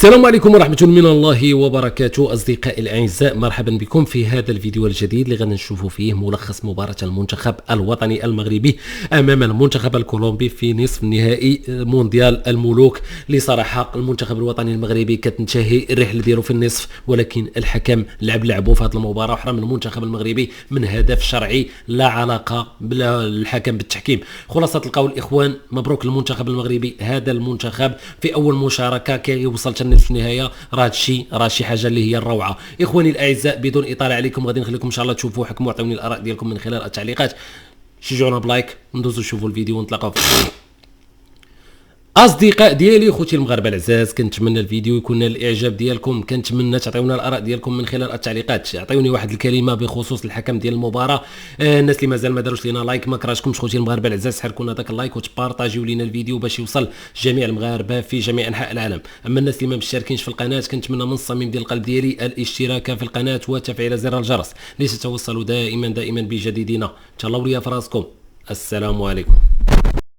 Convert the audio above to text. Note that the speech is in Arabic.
السلام عليكم ورحمة من الله وبركاته. أصدقائي الأعزاء، مرحبا بكم في هذا الفيديو الجديد اللي غادي نشوفوا فيه ملخص مباراة المنتخب الوطني المغربي أمام المنتخب الكولومبي في نصف نهائي مونديال الملوك. اللي صراحة المنتخب الوطني المغربي كتنتهي الرحلة ديالو في النصف، ولكن الحكم لعبوا في هذه المباراة وحرم المنتخب المغربي من هدف شرعي لا علاقة بالحكم بالتحكيم. خلاصة القول إخوان، مبروك للمنتخب المغربي. هذا المنتخب في أول مشاركة كيوصل في النهايه راه شي حاجه اللي هي الروعه. اخواني الاعزاء، بدون اطاله عليكم غادي نخليكم ان شاء الله تشوفوا حكموا وعطوني الاراء ديالكم من خلال التعليقات. شجعونا بلايك، ندوزو نشوفوا الفيديو ونتلاقاو. اصدقاء ديالي، خوتي المغاربه العزاز، كنتمنى الفيديو يكون نال الاعجاب ديالكم. كنتمنى تعطيونا الاراء ديالكم من خلال التعليقات. عطيوني واحد الكلمه بخصوص الحكم ديال المباراه. الناس اللي مازال ما داروش لينا لايك، ما كرهتكمش خوتي المغاربه العزاز، حركوا لنا داك اللايك وتبارطاجيو لينا الفيديو باش يوصل جميع المغاربه في جميع انحاء العالم. اما الناس اللي ما مشتركينش في القناه، كنتمنى من الصميم ديال القلب ديالي الاشتراك في القناه وتفعيل زر الجرس لتتوصلوا دائما بجديدنا. تهلاو ليا في راسكم. السلام عليكم.